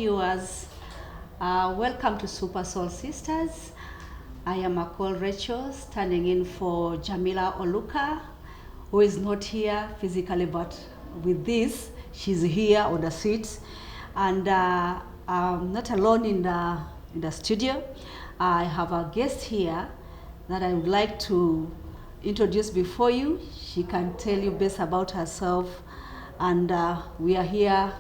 viewers. Welcome to 3Oul 3Isters. I am Akol Rachel, standing in for Jamila Oluka, who is not here physically, but with this, she's here on the seat. And I'm not alone in the studio. I have a guest here that I would like to introduce before you. She can tell you best about herself. And we are here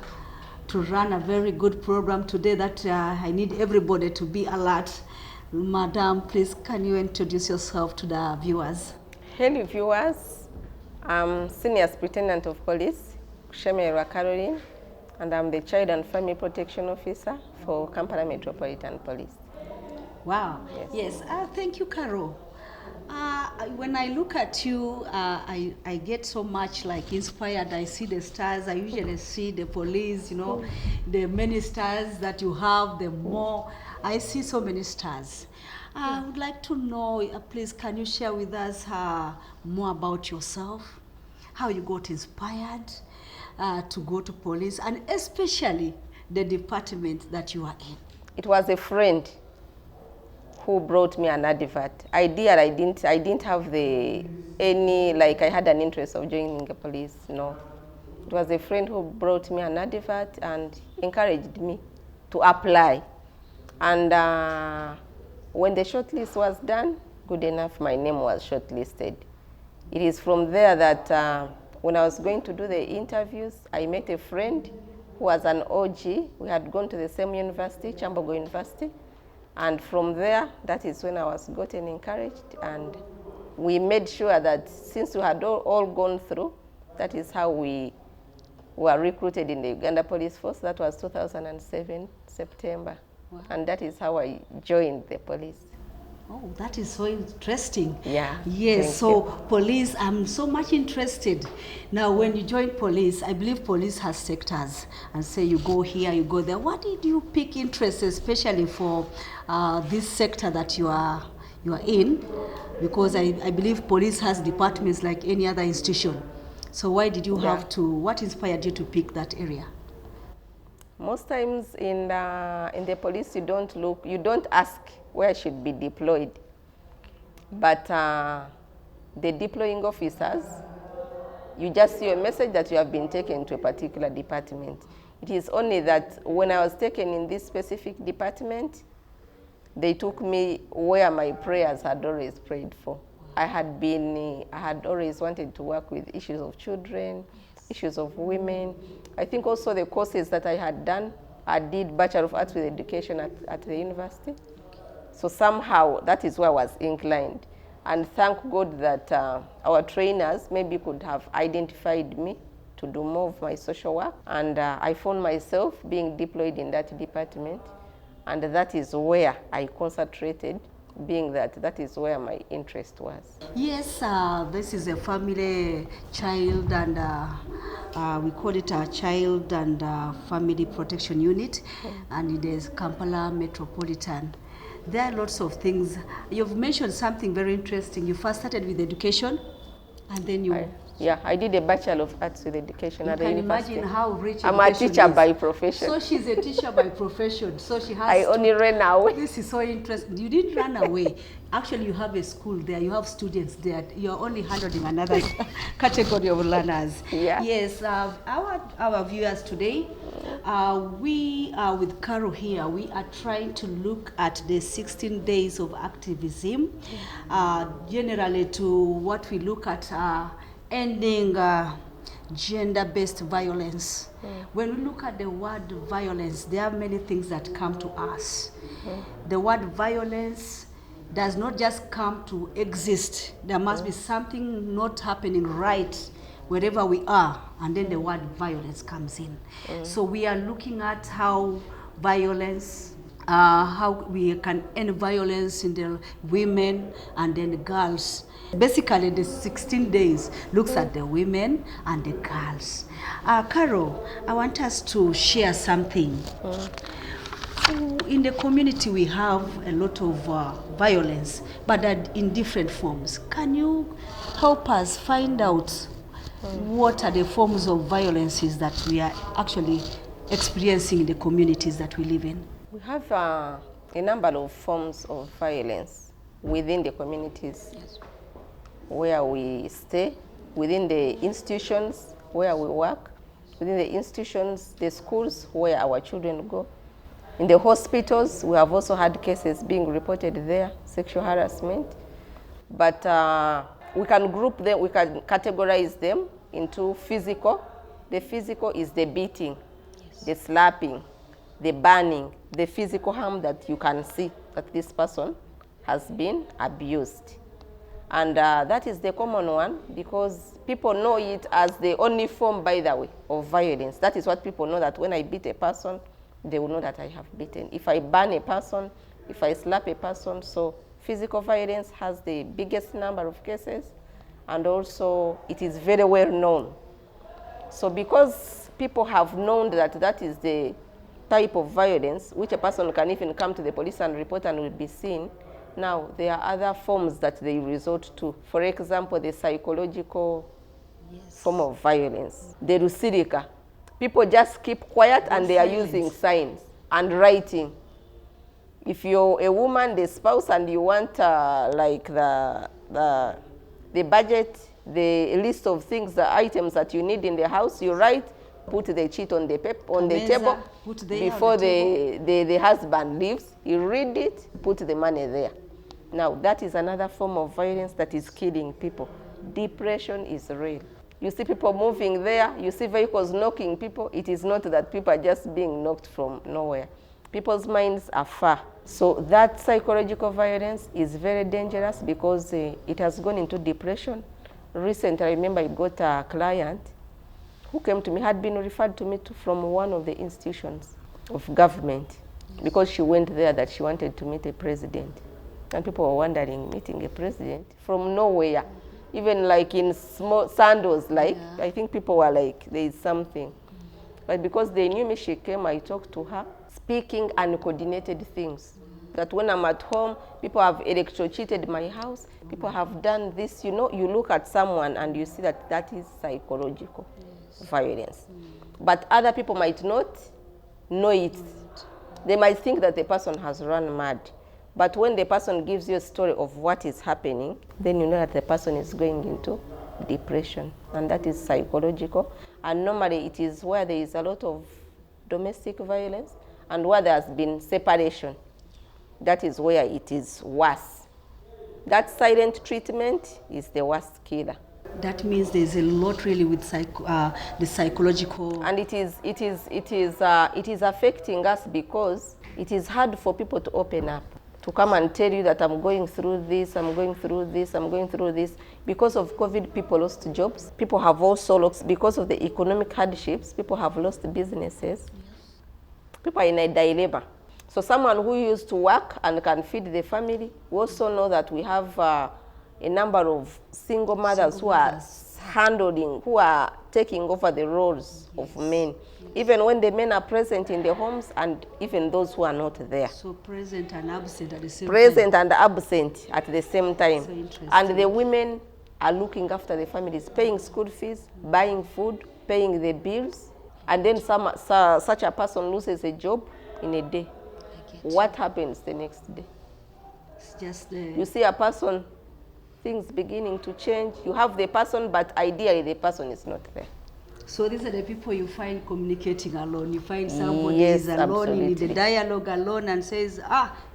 to run a very good program today that I need everybody to be alert. Madam, please, can you introduce yourself to the viewers? Hello viewers, I'm Senior Superintendent of Police, Kushemererwa, and I'm the Child and Family Protection Officer for Kampala Metropolitan Police. Wow, yes, thank you, Carol. When I look at you, I get so much like inspired. I see the stars. I usually see the police, you know, the many stars that you have, the more. I see so many stars. I would like to know, please, can you share with us more about yourself, how you got inspired to go to police, and especially the department that you are in? It was a friend who brought me an advert. I didn't have I had an interest of joining the police, no. It was a friend who brought me an advert and encouraged me to apply. And when the shortlist was done, good enough, my name was shortlisted. It is from there that when I was going to do the interviews, I met a friend who was an OG. We had gone to the same university, Chambogo University. And from there, that is when I was gotten encouraged, and we made sure that since we had all gone through, that is how we were recruited in the Uganda Police Force. That was 2007, September. Wow. And that is how I joined the police. Oh, that is so interesting. Yeah. Yes, so police, I'm so much interested. Now, when you join police, I believe police has sectors and say you go here, you go there. What did you pick interest, especially for this sector that you are in? Because I believe police has departments like any other institution. So why did you have to, what inspired you to pick that area? Most times in the police, you don't ask where I should be deployed. But the deploying officers, you just see a message that you have been taken to a particular department. It is only that when I was taken in this specific department, they took me where my prayers had always prayed for. I had always wanted to work with issues of children, issues of women. I think also the courses that I had done, I did Bachelor of Arts with Education at the university. So somehow that is where I was inclined. And thank God that our trainers maybe could have identified me to do more of my social work. And I found myself being deployed in that department. And that is where I concentrated, being that is where my interest was. Yes, this is a family child and we call it a child and family protection unit, and it is Kampala Metropolitan. There are lots of things. You've mentioned something very interesting. You first started with education, and then you... I did a Bachelor of Arts with Education at the university. You can imagine how rich I'm a teacher by profession. So she's a teacher by profession. So she has I only ran away. This is so interesting. You didn't run away. Actually, you have a school there. You have students there. You're only handling another category of learners. Yeah. Yes. Our viewers today, we are with Carol here. We are trying to look at the 16 days of activism, generally to what we look at ending gender-based violence. When we look at the word violence, there are many things that come to us. The word violence does not just come to exist. There must be something not happening right wherever we are, and then the word violence comes in. So we are looking at how violence, how we can end violence in the women and then the girls. Basically, the 16 days looks at the women and the girls. Carol, I want us to share something. In the community, we have a lot of violence, but in different forms. Can you help us find out what are the forms of violences that we are actually experiencing in the communities that we live in? We have a number of forms of violence within the communities where we stay, within the institutions where we work, within the institutions, the schools where our children go. In the hospitals, we have also had cases being reported there, sexual harassment. But we can group them, we can categorize them into physical. The physical is the beating, the slapping, the burning, the physical harm that you can see that this person has been abused. And that is the common one because people know it as the only form, by the way, of violence. That is what people know, that when I beat a person, they will know that I have beaten. If I burn a person, if I slap a person, so physical violence has the biggest number of cases, and also it is very well known. So because people have known that that is the type of violence, which a person can even come to the police and report and will be seen, now there are other forms that they resort to. For example, the psychological form of violence, the rusirika. People just keep quiet and they are using signs and writing. If you're a woman, the spouse, and you want like the budget, the list of things, the items that you need in the house, you write, put the sheet on the table before the husband leaves. You read it, put the money there. Now that is another form of violence that is killing people. Depression is real. You see people moving there, you see vehicles knocking people. It is not that people are just being knocked from nowhere. People's minds are far. So that psychological violence is very dangerous because it has gone into depression. Recently, I remember I got a client who came to me, had been referred to me from one of the institutions of government because she went there that she wanted to meet a president. And people were wondering, meeting a president from nowhere, even like in small sandals, like, I think people were like, there is something. But because they knew me, she came, I talked to her, speaking uncoordinated things. That when I'm at home, people have electrocuted my house, people have done this, you know, you look at someone and you see that that is psychological violence. But other people might not know it. They might think that the person has run mad. But when the person gives you a story of what is happening, then you know that the person is going into depression, and that is psychological. And normally it is where there is a lot of domestic violence and where there has been separation. That is where it is worse. That silent treatment is the worst killer. That means there's a lot really with the psychological. And it is affecting us because it is hard for people to open up, to come and tell you that I'm going through this, I'm going through this, I'm going through this. Because of COVID, people lost jobs. People have also lost, because of the economic hardships, people have lost businesses. People are in a dilemma. So someone who used to work and can feed the family, we also know that we have a number of single mothers who are handling, who are taking over the roles of men. Even when the men are present in the homes and even those who are not there. So present and absent at the same time. Present and absent at the same time. So interesting. And the women are looking after the families, paying school fees, buying food, paying the bills. And then such a person loses a job in a day. What happens the next day? It's just you see a person, things beginning to change. You have the person, but ideally the person is not there. So these are the people you find communicating alone. You find somebody is alone, absolutely. in the dialogue alone and says,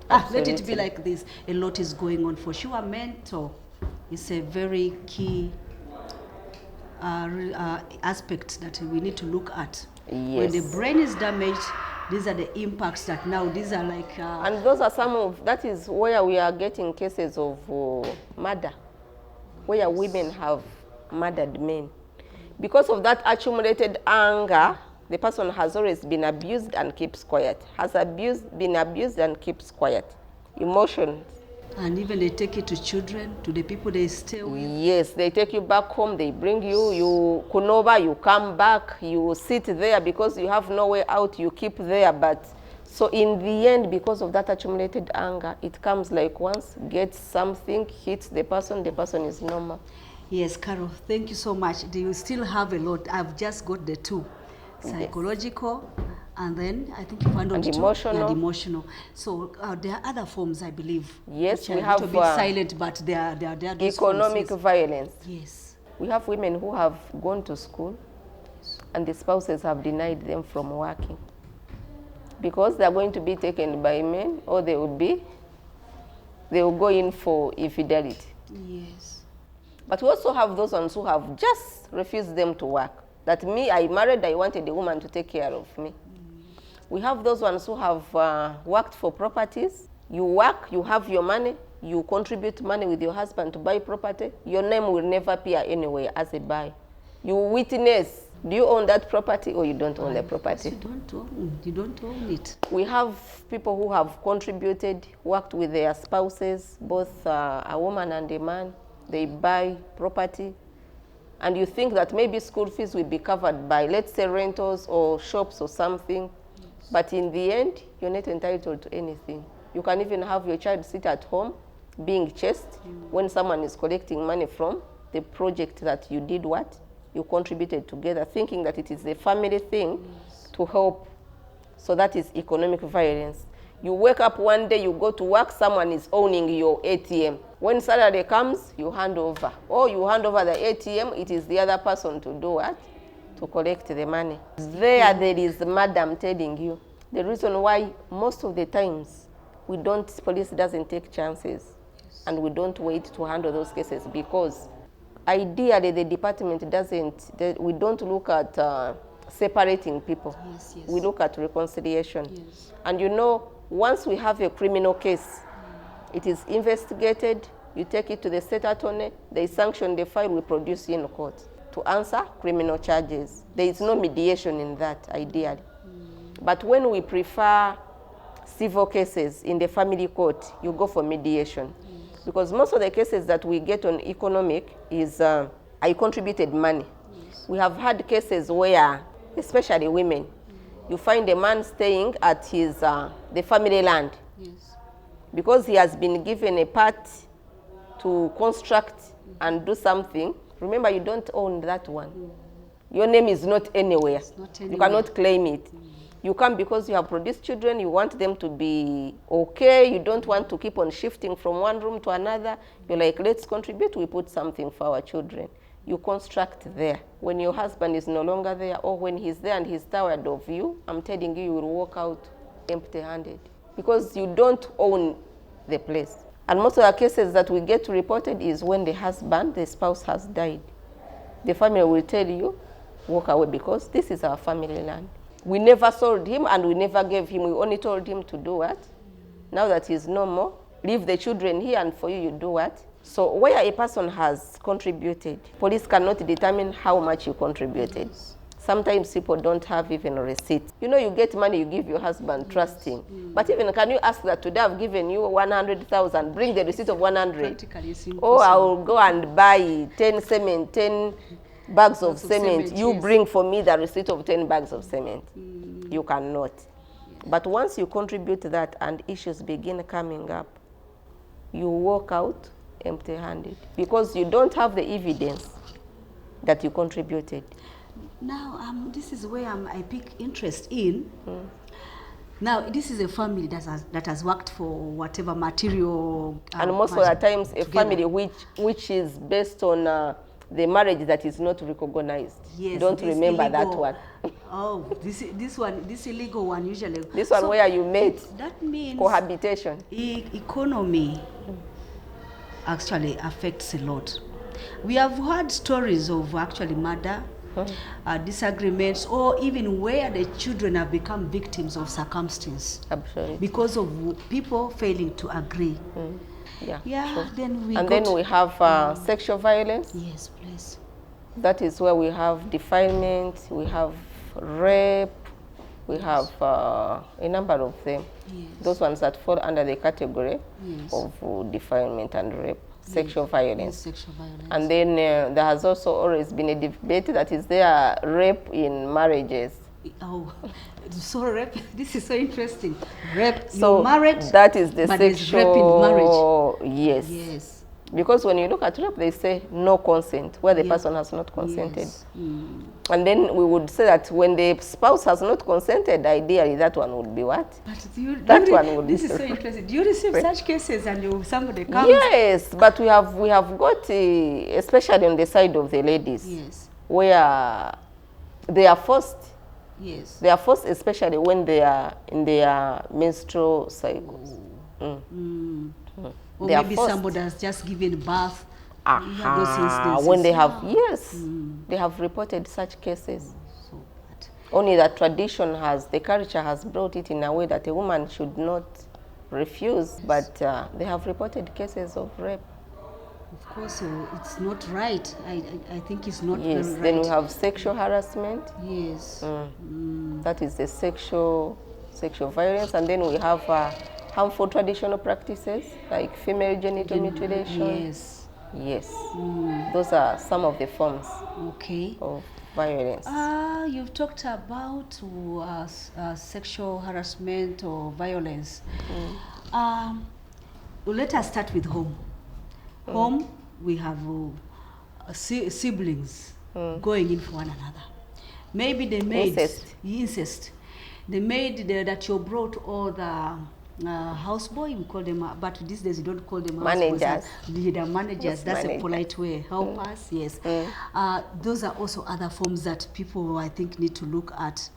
let it be like this. A lot is going on. For sure, mental is a very key aspect that we need to look at. Yes. When the brain is damaged, these are the impacts that now, these are like... and those are some of, that is where we are getting cases of murder, where women have murdered men. Because of that accumulated anger, the person has always been abused and keeps quiet. Been abused and keeps quiet. Emotions. And even they take it to children, to the people they stay with. Yes, they take you back home, they bring you, you kunova, you come back, you sit there because you have no way out, you keep there. But so in the end, because of that accumulated anger, it comes like once, gets something, hits the person is normal. Yes, Carol, thank you so much. Do you still have a lot? I've just got the two, psychological And then I think you found And emotional. And emotional. So there are other forms, I believe. Yes, which we are have a little bit silent, but they are those economic forms, violence. yes. We have women who have gone to school and the spouses have denied them from working because they're going to be taken by men, or they will go in for infidelity. Yes. But we also have those ones who have just refused them to work. That me, I married, I wanted a woman to take care of me. We have those ones who have worked for properties. You work, you have your money, you contribute money with your husband to buy property. Your name will never appear anywhere as a buyer. You witness, do you own that property or you don't own the property? You don't own it. We have people who have contributed, worked with their spouses, both a woman and a man. They buy property. And you think that maybe school fees will be covered by, let's say, rentals or shops or something. But in the end, you're not entitled to anything. You can even have your child sit at home being chased when someone is collecting money from the project that you did what? You contributed together, thinking that it is a family thing to help. So that is economic violence. You wake up one day, you go to work, someone is owning your ATM. When Saturday comes, you hand over. Or you hand over the ATM, it is the other person to do what? To collect the money. There is madam telling you. The reason why most of the times police doesn't take chances and we don't wait to handle those cases because ideally the department we don't look at separating people. Yes. We look at reconciliation. Yes. And you know, once we have a criminal case, it is investigated, you take it to the state attorney, they sanction the file, we produce in court to answer criminal charges. There is no mediation in that, ideally. But when we prefer civil cases in the family court, you go for mediation. Because most of the cases that we get on economic is, I contributed money. We have had cases where, especially women, you find a man staying at the family land. Yes. Because he has been given a part to construct and do something. Remember, you don't own that one. Your name is not anywhere. It's not anywhere. You cannot claim it. You come because you have produced children, you want them to be okay, you don't want to keep on shifting from one room to another. You're like, let's contribute, we put something for our children. You construct there. When your husband is no longer there, or when he's there and he's tired of you, I'm telling you, you will walk out empty-handed because you don't own the place. And most of the cases that we get reported is when the spouse has died. The family will tell you, walk away because this is our family land. We never sold him and we never gave him. We only told him to do what? Now that he's no more, leave the children here and for you, you do what? So where a person has contributed, police cannot determine how much you contributed. Yes. Sometimes people don't have even a receipt. You know, you get money, you give your husband, trusting. But even can you ask that today I've given you 100,000, bring the receipt of 100. Practically it's impossible. Or I will go and buy 10 bags of cement. You bring for me the receipt of 10 bags of cement. You cannot. Yes. But once you contribute that and issues begin coming up, you walk out empty-handed because you don't have the evidence that you contributed. Now, this is where I pick interest in. Now, this is a family that has worked for whatever material. And most of the times, a family which is based on the marriage that is not recognized. Yes, don't remember illegal. that one. Oh, this illegal one usually. This one where you made that means cohabitation. Economy actually affects a lot. We have heard stories of actually murder, disagreements, or even where the children have become victims of circumstance. Absolutely. Because of people failing to agree. Yeah. Sure. Then we have sexual violence. Yes, please. That is where we have defilement, we have rape, we have a number of them. Yes. Those ones that fall under the category of defilement and rape, sexual violence. Yes, sexual violence. And then there has also always been a debate that is there rape in marriages. Oh, so rape, this is so interesting. Rape so in marriage, that is the but sexual rape in marriage. Yes. Yes. Because when you look at rape, they say no consent, where the person has not consented. Yes. And then we would say that when the spouse has not consented, ideally that one would be what? But this is so interesting. Do you receive such cases and somebody comes? Yes, but we have got, especially on the side of the ladies, Yes. where they are forced. Yes. They are forced, especially when they are in their menstrual cycles. Or They are maybe forced. somebody has just given birth. You have those instances. When they have, yes, they have reported such cases. So bad. Only that tradition the culture has brought it in a way that a woman should not refuse, but they have reported cases of rape. Of course, it's not right. I think it's not Yes, very right. then we have sexual harassment. Yes. That is the sexual violence, and then we have harmful traditional practices like female genital mutilation. Yes. Yes, those are some of the forms Okay. of violence. You've talked about sexual harassment or violence. Let us start with home. Home, we have siblings going in for one another. Maybe the maid, incest. The maid that you brought, or the houseboy, we call them, but these days you don't call them managers. The managers, that's a polite way. Help us, yes. Those are also other forms that people, I think, need to look at.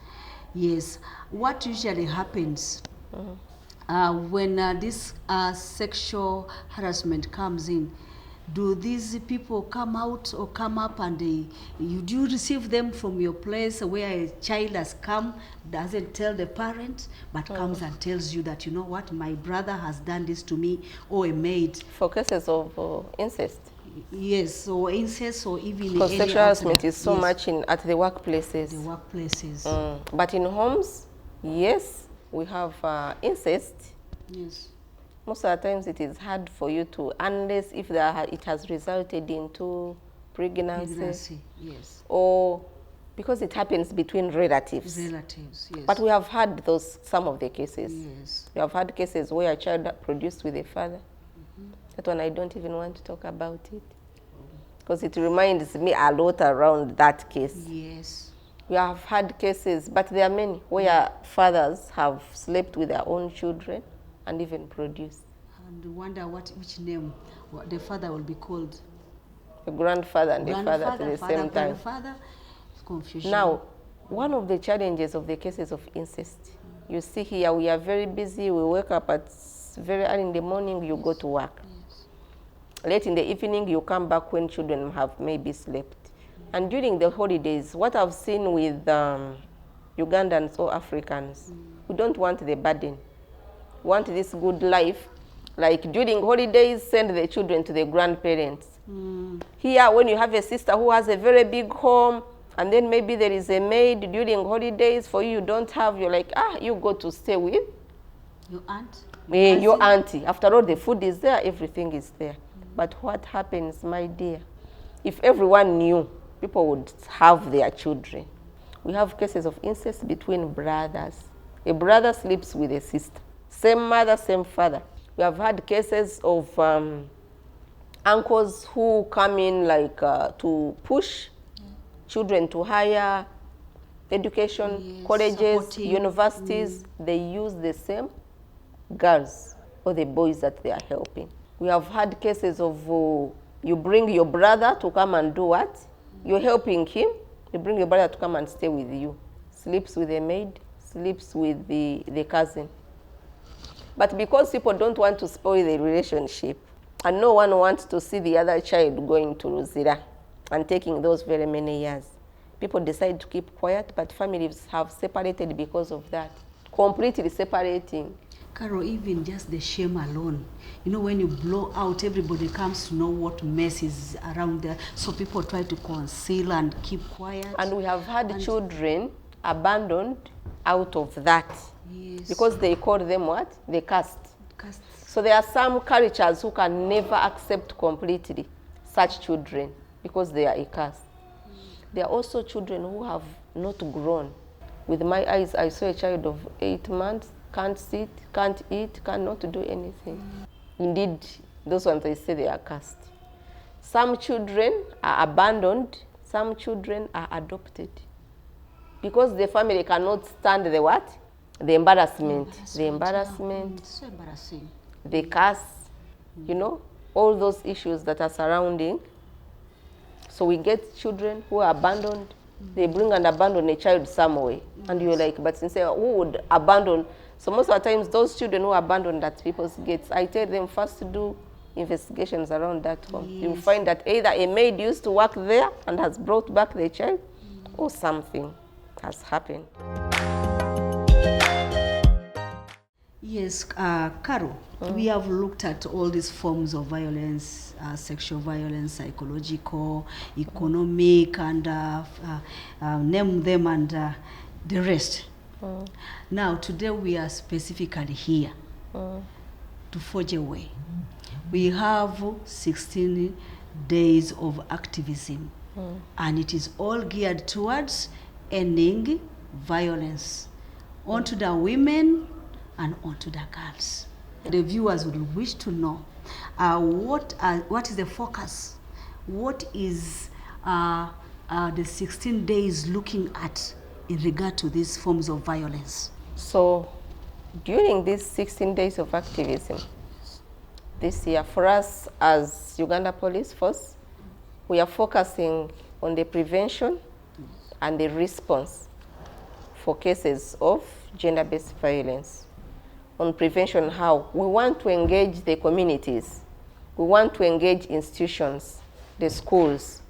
Yes. What usually happens when this sexual harassment comes in? Do these people come out or come up and do you receive them from your place where a child has come, doesn't tell the parent, but comes and tells you that, you know what, my brother has done this to me, or a maid? For cases of incest? Yes, or incest, or even because sexual harassment is so yes. much at the workplaces. The workplaces. But in homes, yes, we have incest. Yes. Most of the times it is hard for you to, unless if it has resulted into pregnancy. Yes. Or because it happens between relatives. Relatives, yes. But we have had some of the cases. Yes. We have had cases where a child produced with a father. That one I don't even want to talk about it. Because it reminds me a lot around that case. Yes. We have had cases, but there are many, where fathers have slept with their own children and even produced. And wonder which name the father will be called. A grandfather and a father at the same time. Grandfather, confusion. Now, one of the challenges of the cases of incest, you see here, we are very busy. We wake up at very early in the morning, you go to work. Yes. Late in the evening, you come back when children have maybe slept. And during the holidays, what I've seen with Ugandans or Africans, we don't want the burden. We want this good life. Like during holidays, send the children to the grandparents. Here, when you have a sister who has a very big home, and then maybe there is a maid during holidays, for you don't have, you're like, you go to stay with your aunt? Your auntie. After all, the food is there, everything is there. But what happens, my dear? If everyone knew, people would have their children. We have cases of incest between brothers. A brother sleeps with a sister. Same mother, same father. We have had cases of uncles who come in like to push children to higher education, colleges, supporting, universities. They use the same girls or the boys that they are helping. We have had cases of you bring your brother to come and do what? You're helping him. You bring your brother to come and stay with you. Sleeps with a maid, sleeps with the cousin. But because people don't want to spoil the relationship, and no one wants to see the other child going to Ruzira and taking those very many years, people decide to keep quiet, but families have separated because of that, completely separating. Carol, even just the shame alone. You know, when you blow out, everybody comes to know what mess is around there. So people try to conceal and keep quiet. And we have had children abandoned out of that. Yes. Because they call them what? The caste. So there are some cultures who can never accept completely such children because they are a caste. There are also children who have not grown. With my eyes, I saw a child of 8 months, can't sit, can't eat, cannot do anything. Indeed, Those ones, they say they are cast. Some children are abandoned, some children are adopted. Because the family cannot stand the what? The embarrassment. The embarrassment. It's so embarrassing. The curse, you know, all those issues that are surrounding. So we get children who are abandoned. They bring and abandon a child somewhere. And you're like, but since who would abandon? So most of the times, those children who are abandoned at people's gates, I tell them first to do investigations around that home. Yes. You'll find that either a maid used to work there and has brought back the child, or something has happened. Yes, Carol, we have looked at all these forms of violence, sexual violence, psychological, economic, and name them and the rest. Now, today we are specifically here to forge a way. We have 16 days of activism, and it is all geared towards ending violence onto the women and onto the girls. The viewers would wish to know what is the focus? What is the 16 days looking at in regard to these forms of violence? So during these 16 days of activism this year, for us as Uganda Police Force, we are focusing on the prevention and the response for cases of gender-based violence. On prevention, how? We want to engage the communities. We want to engage institutions, the schools,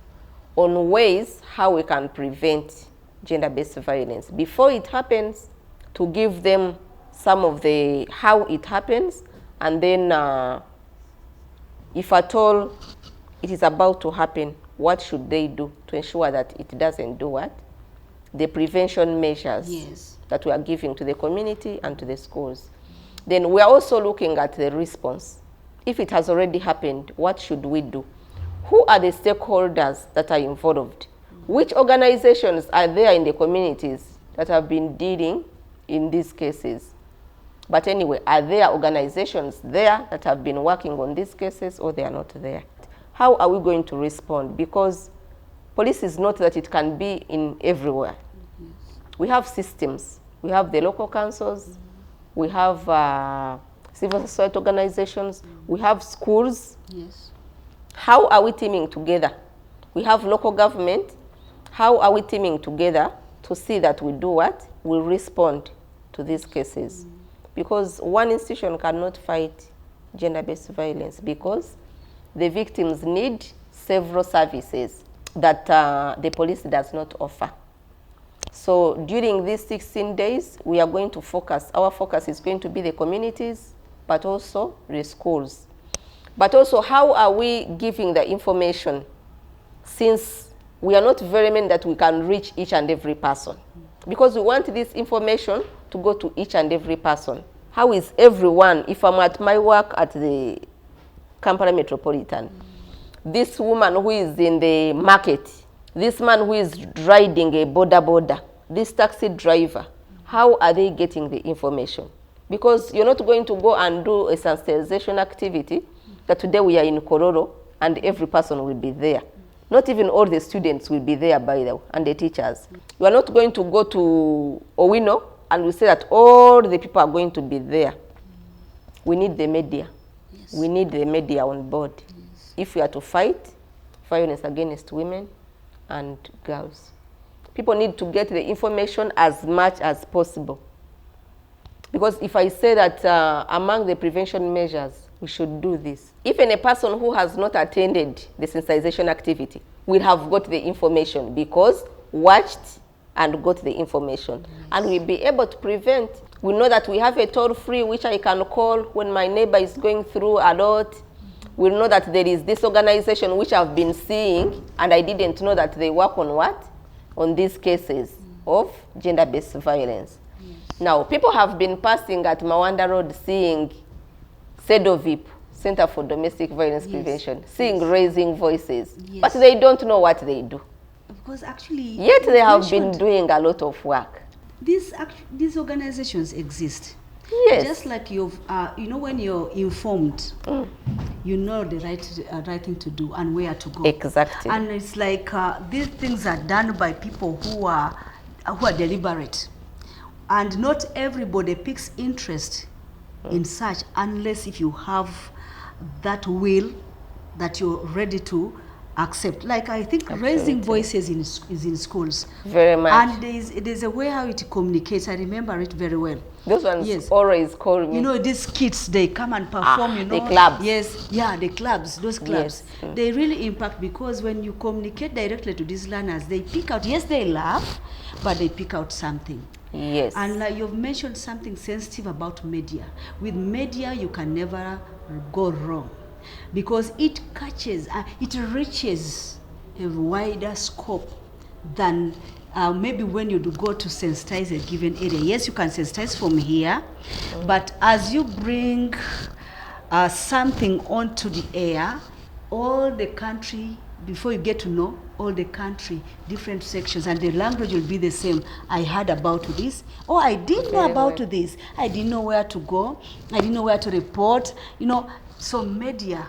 on ways how we can prevent gender-based violence. Before it happens, to give them some of the how it happens, and then if at all it is about to happen, what should they do to ensure that it doesn't do what? The prevention measures Yes. that we are giving to the community and to the schools. Then we are also looking at the response. If it has already happened, what should we do? Who are the stakeholders that are involved? Which organizations are there in the communities that have been dealing in these cases? But anyway, are there organizations there that have been working on these cases, or they are not there? How are we going to respond? Because police is not that it can be in everywhere. We have systems. We have the local councils. We have civil society organizations. We have schools. Yes. How are we teaming together? We have local government. How are we teaming together to see that we do what? We respond to these cases. Because one institution cannot fight gender-based violence, because the victims need several services that the police does not offer. So during these 16 days, we are going to focus, our focus is going to be the communities, but also the schools. But also, how are we giving the information, since we are not very many that we can reach each and every person? Because we want this information to go to each and every person. How is everyone, if I'm at my work at the Kampala Metropolitan, this woman who is in the market, this man who is riding a border, this taxi driver, how are they getting the information? Because you're not going to go and do a sensitization activity that today we are in Kororo and every person will be there. Not even all the students will be there, by the way, and the teachers. You are not going to go to Owino and we say that all the people are going to be there. We need the media. Yes. We need the media on board. Yes. If we are to fight violence against women and girls. People need to get the information as much as possible. Because if I say that among the prevention measures, we should do this. Even a person who has not attended the sensitization activity will have got the information, because watched and got the information. Yes. And we'll be able to prevent. We know that we have a toll-free which I can call when my neighbor is going through a lot. We know that there is this organization which I've been seeing, and I didn't know that they work on what? On these cases of gender-based violence. Yes. Now, people have been passing at Mawanda Road seeing CEDOVIP, Center for Domestic Violence Prevention, seeing raising voices, but they don't know what they do. Because actually, yet they have been doing a lot of work. These organizations exist. Yes. Just like you've, you know, when you're informed, you know the right thing to do and where to go. Exactly. And it's like these things are done by people who are deliberate, and not everybody picks interest in such unless if you have that will that you're ready to accept. Like I think raising voices is in schools. Very much. And there's a way how it communicates. I remember it very well. Those ones always call me. You know, these kids, they come and perform, you know. The clubs. Yes, yeah, the clubs, those clubs. Yes. They really impact because when you communicate directly to these learners, they pick out, yes, they laugh, but they pick out something. Yes. And you've mentioned something sensitive about media. With media, you can never go wrong because it catches, it reaches a wider scope than maybe when you do go to sensitize a given area. Yes, you can sensitize from here, but as you bring something onto the air, all the country, before you get to know all the country, different sections, and the language will be the same. I heard about this. Oh, I didn't know about this. I didn't know where to go. I didn't know where to report. You know, so media,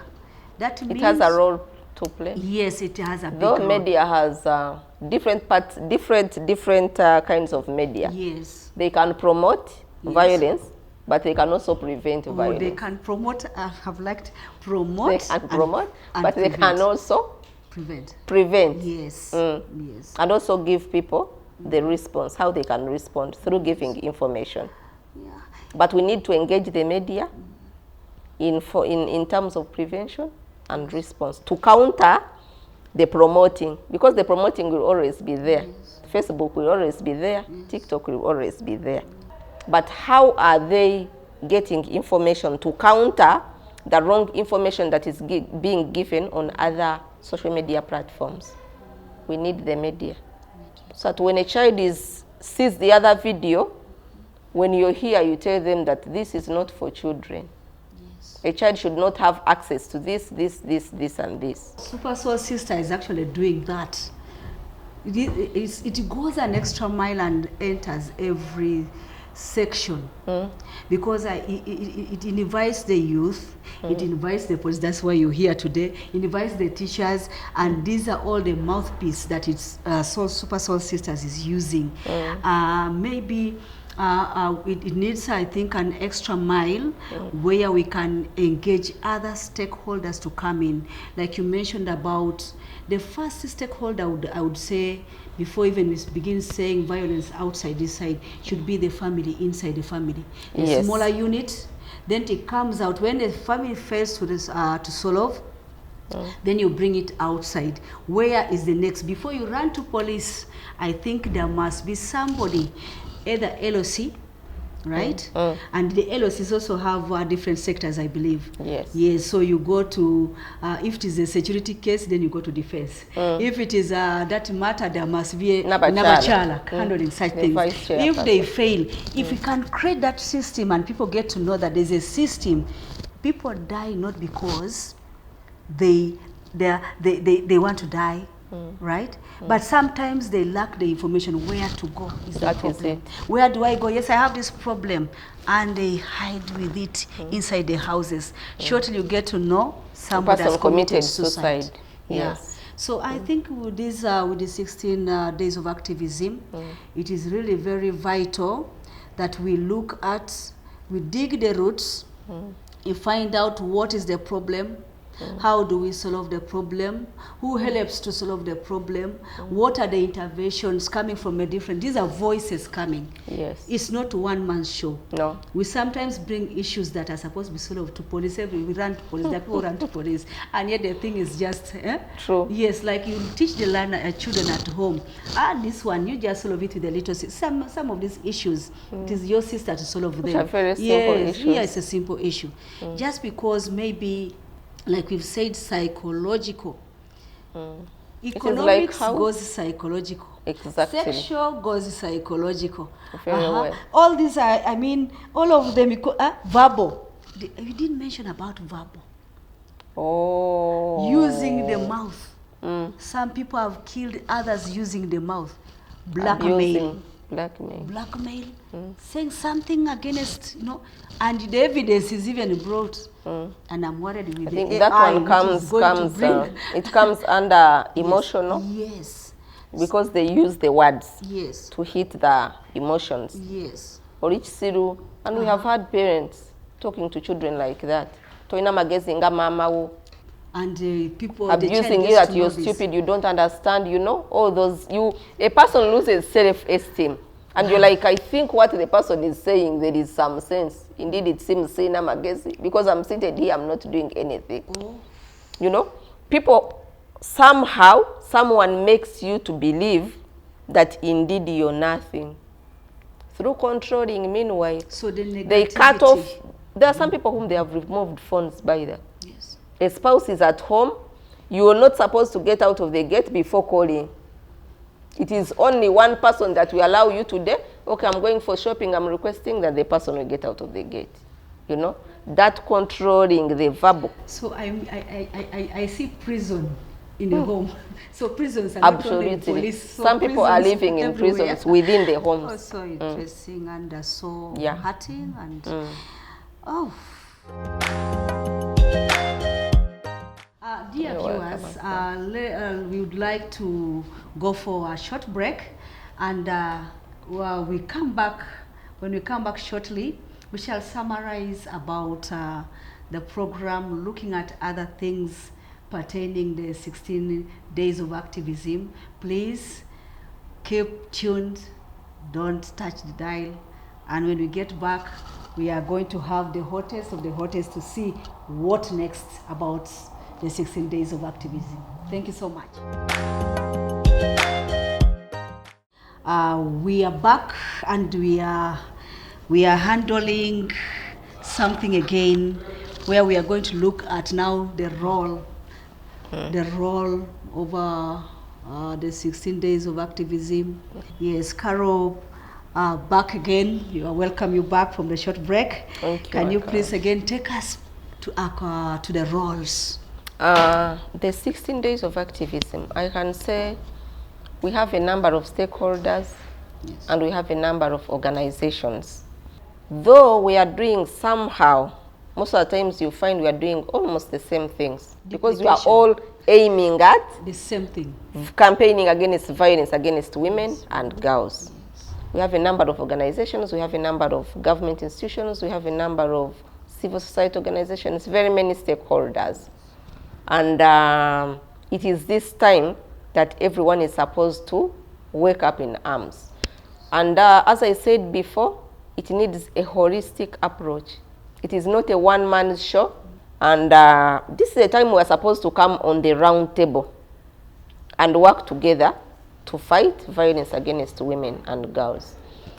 that means... It has a role to play. Yes, it has a big role. Though media has different parts, different kinds of media. Yes. They can promote violence, but they can also prevent violence. They can promote, I have liked promote. They can promote, and but prevent. they can also prevent. Yes. Yes. And also give people the response, how they can respond through giving information. Yeah. But we need to engage the media in terms of prevention and response to counter the promoting, because the promoting will always be there. Facebook will always be there. TikTok will always be there. But how are they getting information to counter the wrong information that is being given on other social media platforms? We need the media. So that when a child sees the other video, when you're here, you tell them that this is not for children. Yes. A child should not have access to this, and this. Super Soul Sister is actually doing that. It goes an extra mile and enters every section because it invites the youth, it invites the police. That's why you're here today. It invites the teachers, and these are all the mouthpiece that it's Super Soul Sisters is using. Maybe it needs, I think, an extra mile where we can engage other stakeholders to come in. Like you mentioned about the first stakeholder, I would say, before even we begin saying violence outside this side, should be the family, inside the family. A smaller unit, then it comes out. When the family fails to solve, then you bring it outside. Where is the next? Before you run to police, I think there must be somebody, either LOC, right? And the LOCs also have different sectors, I believe. Yes. Yes, so you go to, if it is a security case, then you go to defense. If it is that matter, there must be a Nabachala handling such things. If they fail, if we can create that system and people get to know that there's a system, people die not because they want to die, right? But sometimes they lack the information where to go. Is the problem. Where do I go? Yes, I have this problem, and they hide with it inside the houses. Shortly, you get to know somebody has committed suicide. Yes. So I think with this, with the 16 days of activism, it is really very vital that we look at, we dig the roots, you find out what is the problem. How do we solve the problem? Who helps to solve the problem? What are the interventions coming from a different... These are voices coming. Yes. It's not one man's show. No. We sometimes bring issues that are supposed to be solved to police. We run to police, the people run to police. And yet the thing is just... True. Yes, like you teach the children at home. This one, you just solve it with a little... Some of these issues, it is your sister to solve them. Which are very simple issues. Yeah, it's a simple issue. Just because maybe... Like we've said, psychological. Economics goes psychological. Exactly. Sexual goes psychological. Very well. All these are, I mean, all of them, verbal. You didn't mention about verbal. Oh. Using the mouth. Some people have killed others using the mouth. Blackmail. blackmail, saying something against, and the evidence is even brought. And I'm worried with I think the that AI, one it comes under emotional. Yes. Because they use the words Yes. to hit the emotions. Yes. And we have had parents talking to children like that. Toina magezi nga mama wo. And people abusing you that you're stupid, you don't understand, all those. A person loses self-esteem. And you're like, I think what the person is saying, there is some sense. Indeed, it seems saying I'm magezi. Because I'm seated here, I'm not doing anything. People, someone makes you to believe that indeed you're nothing. Through controlling, meanwhile, so they cut off. There are some people whom they have removed phones by them. Yes. A spouse is at home. You are not supposed to get out of the gate before calling. It is only one person that will allow you today. Okay, I'm going for shopping. I'm requesting that the person will get out of the gate. That controlling the verbal. So I see prison in the home. So prisons are not only in police. So some people are living in prisons within the homes. Oh, so interesting and so hurting and dear viewers, we would like to go for a short break, and when we come back shortly, we shall summarize about the program, looking at other things pertaining the 16 days of activism. Please keep tuned, don't touch the dial, and when we get back, we are going to have the hottest of the hottest to see what next about the 16 days of activism. Thank you so much. We are back, and we are handling something again, where we are going to look at now the role over the 16 days of activism. Yes, Carol, back again. You are welcome. You back from the short break. Can you please again take us to the roles? The 16 days of activism, I can say we have a number of stakeholders, and we have a number of organizations. Though we are doing somehow, most of the times you find we are doing almost the same things, because we are all aiming at the same thing, campaigning against violence against women and girls. We have a number of organizations, we have a number of government institutions, we have a number of civil society organizations, very many stakeholders. And it is this time that everyone is supposed to wake up in arms. And as I said before, it needs a holistic approach. It is not a one-man show. And this is the time we are supposed to come on the round table and work together to fight violence against women and girls.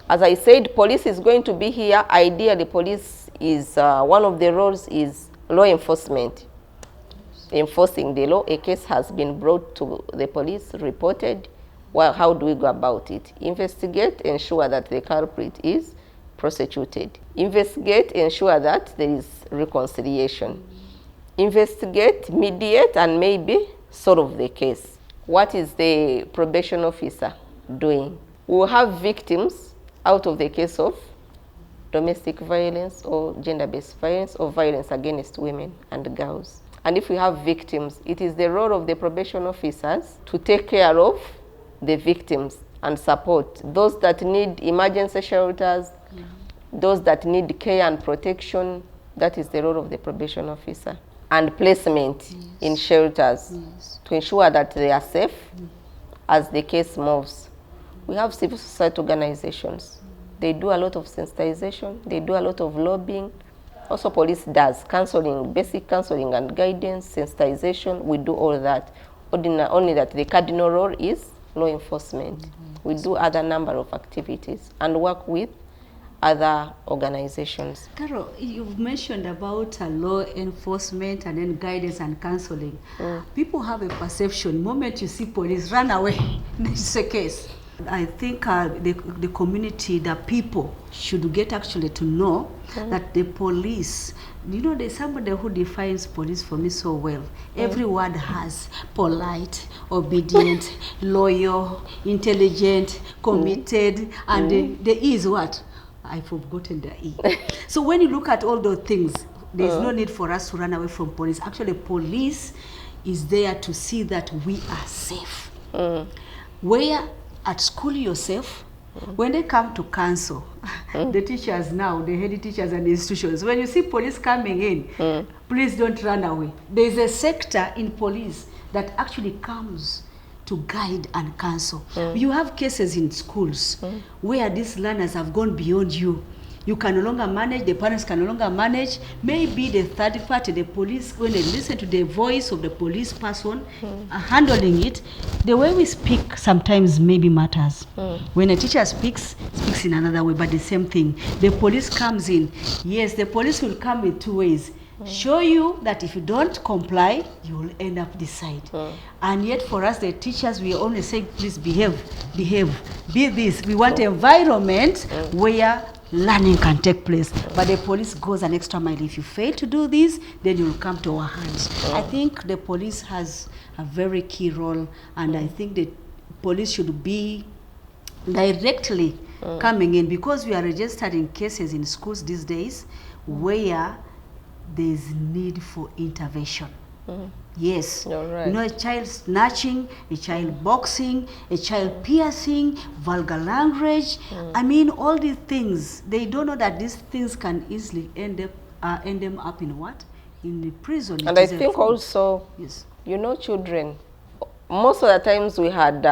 As I said, police is going to be here. Ideally, police is, one of the roles is law enforcement. Enforcing the law. A case has been brought to the police, reported. Well, how do we go about it? Investigate, ensure that the culprit is prosecuted. Investigate, ensure that there is reconciliation. Investigate, mediate, and maybe solve the case. What is the probation officer doing? We will have victims out of the case of domestic violence or gender-based violence or violence against women and girls. And if we have victims, it is the role of the probation officers to take care of the victims and support those that need emergency shelters, those that need care and protection. That is the role of the probation officer. And placement in shelters to ensure that they are safe as the case moves. We have civil society organizations. They do a lot of sensitization. They do a lot of lobbying. Also, police does counseling, basic counseling and guidance, sensitization. We do all that. Only that the cardinal role is law enforcement. We do other number of activities and work with other organizations. Carol, you've mentioned about law enforcement and then guidance and counseling. People have a perception, the moment you see police, run away. This is a case. I think the community, the people should get actually to know that the police, there's somebody who defines police for me so well. Every word has polite, obedient, loyal, intelligent, committed, and the E is what? I've forgotten the E. So when you look at all those things, there's no need for us to run away from police. Actually, police is there to see that we are safe. Where at school you're safe, when they come to council, the teachers now, the head teachers and the institutions, when you see police coming in, please don't run away. There's a sector in police that actually comes to guide and counsel. You have cases in schools where these learners have gone beyond you. You can no longer manage, the parents can no longer manage. Maybe the third party, the police, when they listen to the voice of the police person handling it, the way we speak sometimes maybe matters. When a teacher speaks in another way, but the same thing. The police comes in. Yes, the police will come in two ways. Show you that if you don't comply, you will end up this side. And yet for us, the teachers, we only say, please behave, be this. We want an environment where learning can take place. But the police goes an extra mile. If you fail to do this, then you will come to our hands. I think the police has a very key role, and I think the police should be directly coming in, because we are registering cases in schools these days where there's need for intervention. Yes. You're right. You know, a child snatching, a child boxing, a child piercing, vulgar language. I mean, all these things, they don't know that these things can easily end them up in what? In the prison. And I think also, you know, children, most of the times we had,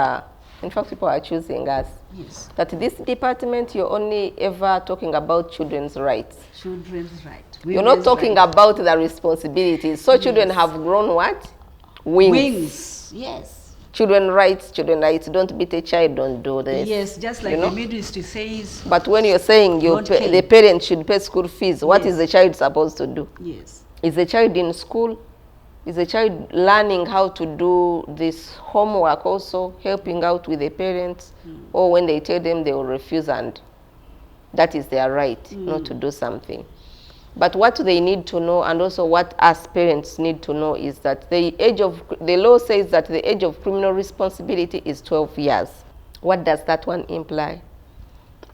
in fact, people are choosing us. Yes. That this department, you're only ever talking about children's rights. Children's rights. You're not talking about the responsibilities. So children have grown what? Wings. Yes. Children's rights, don't beat a child, don't do this. Yes, just like the ministry says. But when you're saying the parent should pay school fees, what is the child supposed to do? Yes. Is the child in school? Is the child learning how to do this homework also, helping out with the parents? Or when they tell them, they will refuse, and that is their right not to do something. But what they need to know, and also what us parents need to know, is that the law says that the age of criminal responsibility is 12 years. What does that one imply?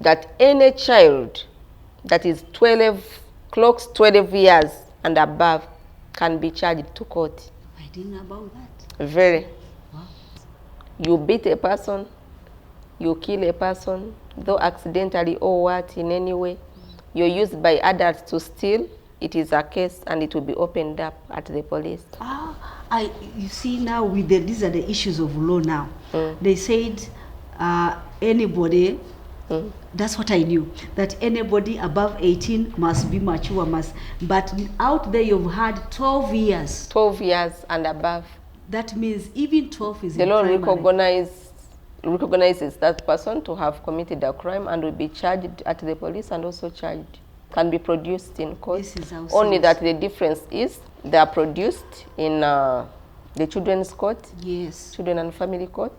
That any child that is clocks 12 years and above can be charged to court. I didn't know about that. Very. Wow. You beat a person, you kill a person, though accidentally or what, in any way, you're used by adults to steal, it is a case and it will be opened up at the police. You see now, these are the issues of law now. They said anybody, that's what I knew, that anybody above 18 must be mature, but out there you've had 12 years. 12 years and above. That means even 12 is the law recognizes that person to have committed a crime and will be charged at the police, and also charged, can be produced in court. Only that the difference is they are produced in the children's court, children and family court,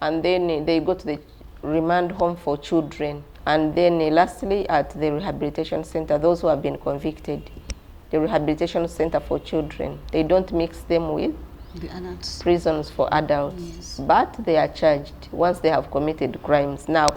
and then they go to the remand home for children, and then lastly at the rehabilitation center, those who have been convicted, the rehabilitation center for children. They don't mix them with the prisons for adults, but they are charged once they have committed crimes. Now,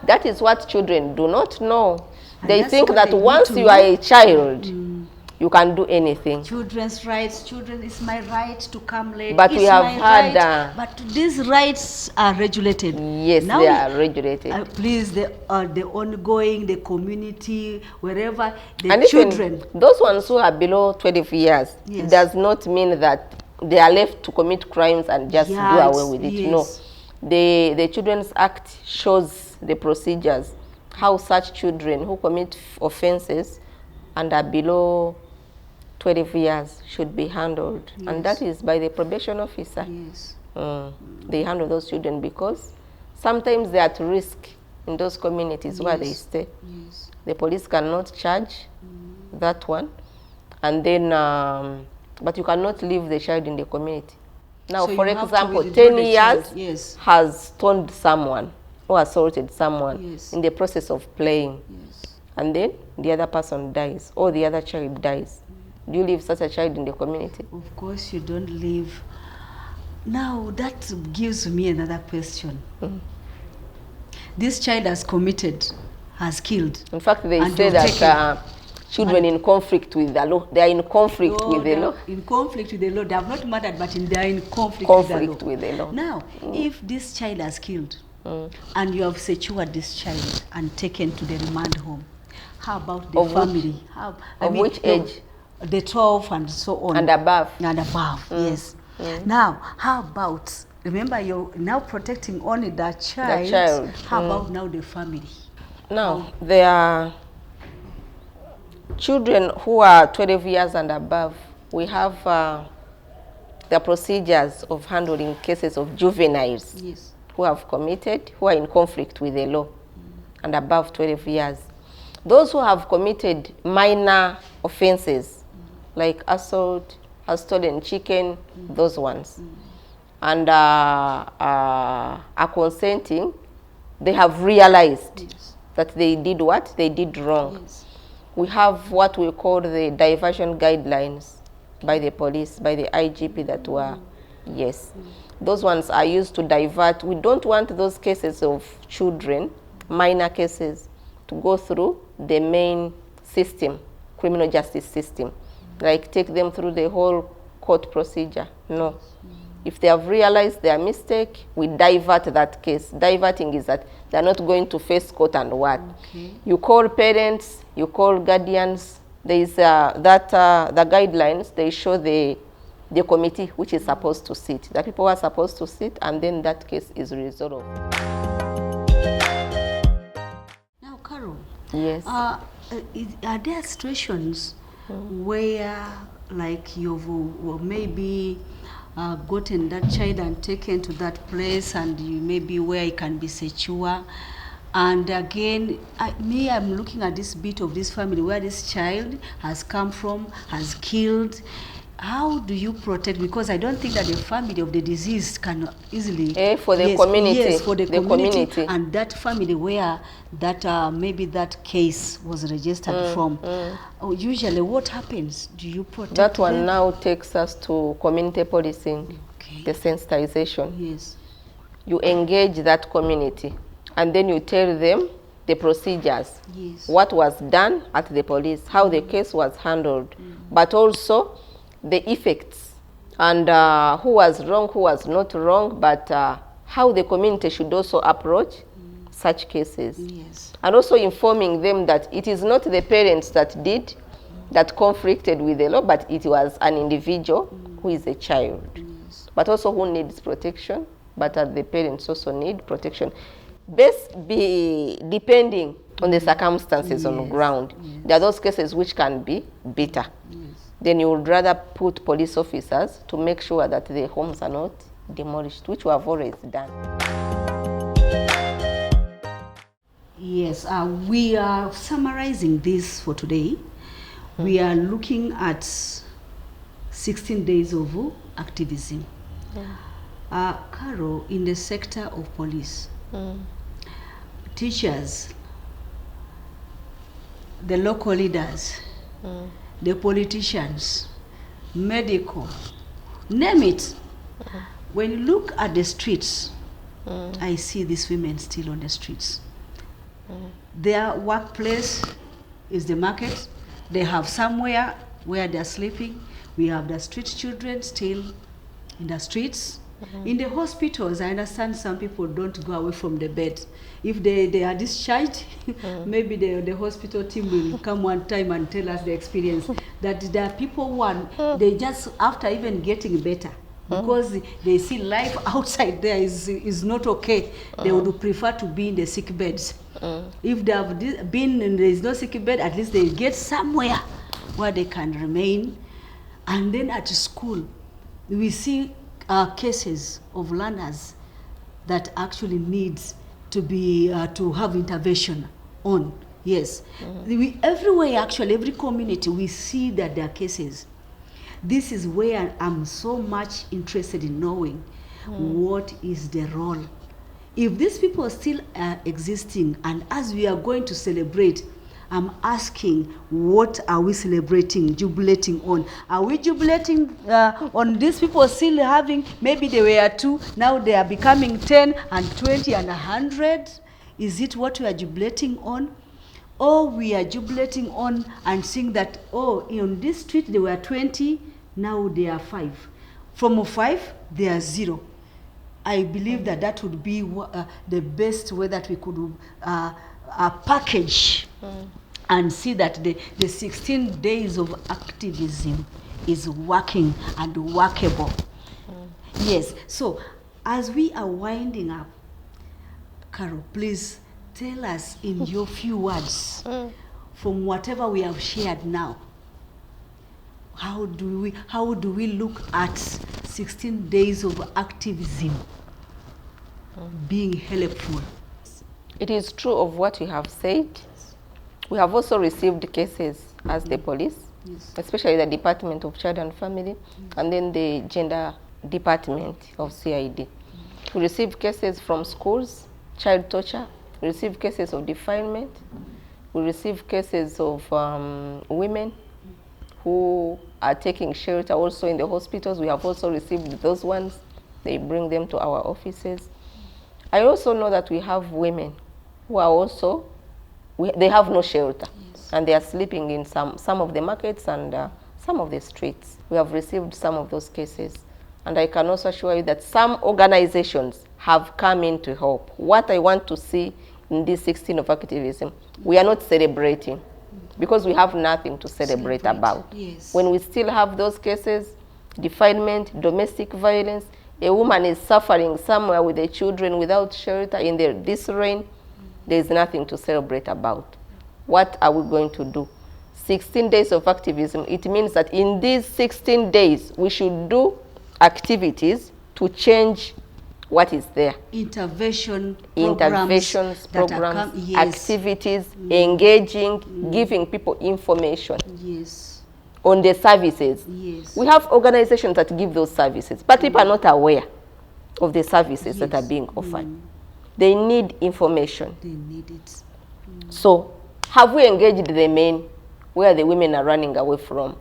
that is what children do not know. They think that once you are a child, you can do anything. Children's rights, children, it's my right to come late. But we have had... but these rights are regulated. Yes, now they are regulated. Please, the ongoing, the community, wherever, the and children. Even those ones who are below 12 years, it does not mean that they are left to commit crimes and just do away with it. No. The Children's Act shows the procedures, how such children who commit offenses and are below 12 years should be handled. And that is by the probation officer. They handle those children because sometimes they are at risk in those communities where they stay. The police cannot charge that one. And then... but you cannot leave the child in the community. Now, so for example, 10 years has stoned someone or assaulted someone in the process of playing. And then the other person dies or the other child dies. Do you leave such a child in the community? Of course, you don't leave Now that gives me another question. This child has committed, has killed. In fact, they and say you've that taken- children in conflict with the law, they are in conflict with the law. In conflict with the law. They have not murdered, but they are in conflict with the law. Now, if this child has killed, and you have secured this child and taken to the remand home, how about the family? Which age? The 12 and so on. And above. And above, yes. Now, how about, remember you're now protecting only the child. The child. How about now the family? Now, there are children who are 12 years and above. We have the procedures of handling cases of juveniles who have committed, who are in conflict with the law, and above 12 years. Those who have committed minor offenses, like assault, has stolen chicken, those ones, and are consenting, they have realized that they did what? They did wrong. We have what we call the diversion guidelines by the police, by the IGP that were, those ones are used to divert. We don't want those cases of children, minor cases, to go through the main system, criminal justice system. Like take them through the whole court procedure. No. If they have realized their mistake, we divert that case. Diverting is that they're not going to face court and what. You call parents, you call guardians. There is the guidelines, they show the committee which is supposed to sit. The people are supposed to sit, and then that case is resolved. Now, Carol. Yes. Are there situations where, like, you've maybe gotten that child and taken to that place, and you maybe where it can be secure, and again, I'm looking at this bit of this family where this child has come from, has killed. How do you protect? Because I don't think that the family of the deceased can easily for the community. Yes, for the community, and that family where that maybe that case was registered from. Usually, what happens? Do you protect that one them? now takes us to community policing, the sensitization. Yes, you engage that community, and then you tell them the procedures, what was done at the police, how the case was handled, but also the effects, and who was wrong, who was not wrong, but how the community should also approach such cases. And also informing them that it is not the parents that conflicted with the law, but it was an individual who is a child, but also who needs protection, but the parents also need protection. Depending on the circumstances on the ground. There are those cases which can be bitter. Then you would rather put police officers to make sure that the homes are not demolished, which we have always done. Yes, we are summarizing this for today. We are looking at 16 days of activism. Carol, in the sector of police, teachers, the local leaders, the politicians, medical, name it. When you look at the streets, I see these women still on the streets. Their workplace is the market. They have somewhere where they're sleeping. We have the street children still in the streets. In the hospitals, I understand some people don't go away from the bed. If they are discharged, maybe the hospital team will come one time and tell us the experience that there are people they just, after even getting better, because they see life outside there is not okay, they would prefer to be in the sick beds. If they have been and there is no sick bed, at least they get somewhere where they can remain. And then at school, we see cases of learners that actually needs to be to have intervention on. Everywhere, actually, every community, we see that there are cases. This is where I'm so much interested in knowing what is the role. If these people are still existing, and as we are going to celebrate I'm asking, what are we celebrating, jubilating on? Are we jubilating on these people still having, maybe they were 2, now they are becoming 10 and 20 and 100? Is it what we are jubilating on? Or we are jubilating on and seeing that, oh, in this street they were 20, now they are 5. From 5, they are 0. I believe that that would be the best way that we could package and see that the 16 days of activism is working and workable. Yes, so as we are winding up, Carol, please tell us in your few words, from whatever we have shared now, how do we look at 16 days of activism being helpful? It is true of what you have said. We have also received cases as the police, especially the Department of Child and Family, and then the Gender Department of CID. We receive cases from schools, child torture. We receive cases of defilement. We receive cases of women who are taking shelter also in the hospitals. We have also received those ones. They bring them to our offices. I also know that we have women who are also, they have no shelter, and they are sleeping in some of the markets and some of the streets. We have received some of those cases. And I can also assure you that some organizations have come in to help. What I want to see in this 16 of activism, we are not celebrating because we have nothing to celebrate about. Yes. When we still have those cases, defilement, domestic violence, a woman is suffering somewhere with the children without shelter in this rain, there is nothing to celebrate about. What are we going to do? 16 days of activism, it means that in these 16 days, we should do activities to change what is there. Interventions, programs, activities, engaging, giving people information on the services. We have organizations that give those services, but people are not aware of the services that are being offered. They need information. They need it. So, have we engaged the men where the women are running away from?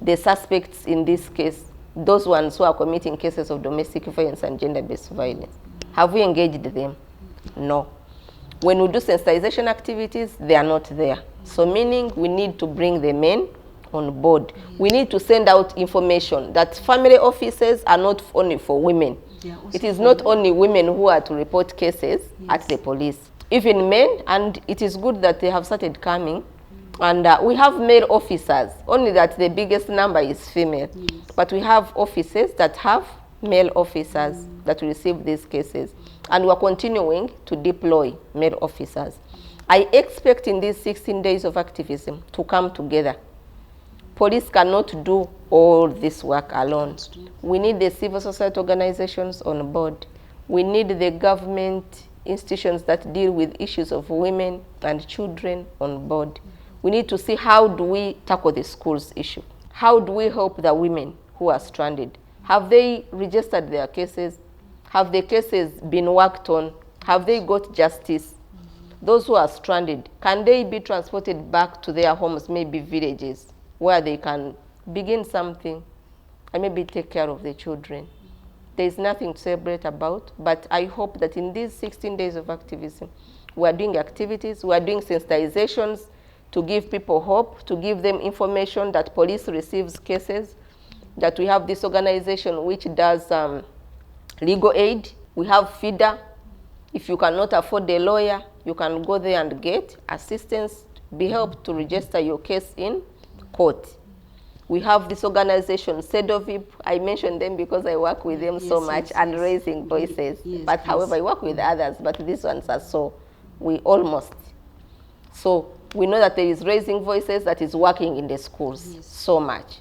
The suspects in this case, those ones who are committing cases of domestic violence and gender-based violence. Have we engaged them? No. When we do sensitization activities, they are not there. So meaning we need to bring the men on board. We need to send out information that family offices are not only for women. It is not only women who are to report cases at the police. Even men, and it is good that they have started coming. And we have male officers, only that the biggest number is female. But we have offices that have male officers that receive these cases. And we are continuing to deploy male officers. I expect in these 16 days of activism to come together. Police cannot do all this work alone. We need the civil society organizations on board. We need the government institutions that deal with issues of women and children on board. We need to see how do we tackle the schools issue. How do we help the women who are stranded? Have they registered their cases? Have the cases been worked on? Have they got justice? Those who are stranded, can they be transported back to their homes, maybe villages, where they can begin something and maybe take care of the children? There is nothing to celebrate about, but I hope that in these 16 days of activism, we are doing activities, we are doing sensitizations, to give people hope, to give them information that police receives cases, that we have this organization which does legal aid. We have FIDA. If you cannot afford a lawyer, you can go there and get assistance, be helped to register your case in court. We have this organization, CEDOVIP. I mentioned them because I work with them so much and raising voices. But however, I work with others, but these ones are so, we almost. So we know that there is raising voices that is working in the schools so much.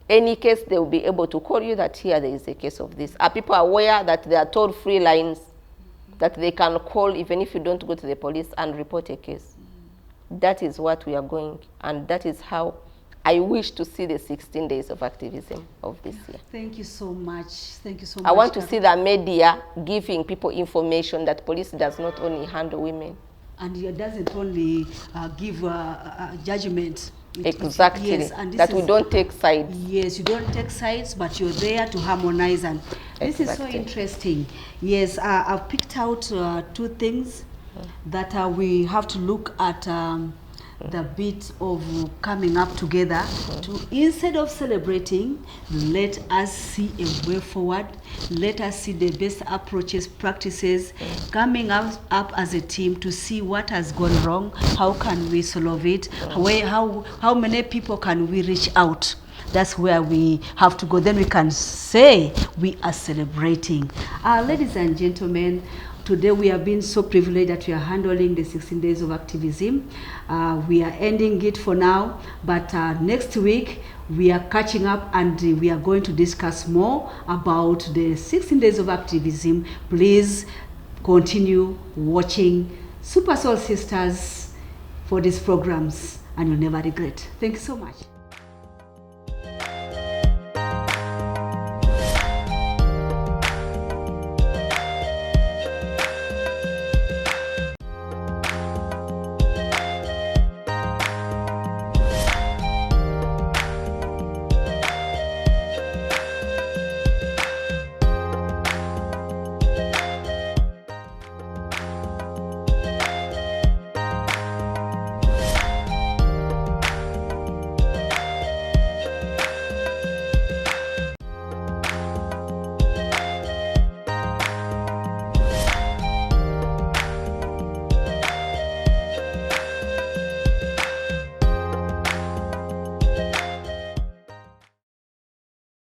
Any case, they will be able to call you that here there is a case of this. Are people aware that there are toll-free lines that they can call even if you don't go to the police and report a case? That is what we are going, and that is how I wish to see the 16 days of activism of this year. Thank you so much. Thank you so much. I want to see the media giving people information that police does not only handle women, And it doesn't only give judgment. Exactly. Yes, and that we don't take sides. Yes, you don't take sides, but you're there to harmonize. And this is so interesting. Yes, I've picked out 2 things that we have to look at. The bit of coming up together to, instead of celebrating, let us see a way forward. Let us see the best approaches, practices, coming up as a team to see what has gone wrong, how can we solve it, how many people can we reach out. That's where we have to go. Then we can say we are celebrating. Ladies and gentlemen, today we have been so privileged that we are handling the 16 days of activism. We are ending it for now, but next week we are catching up and we are going to discuss more about the 16 days of activism. Please continue watching Super Soul Sisters for these programs and you'll never regret. Thank you so much.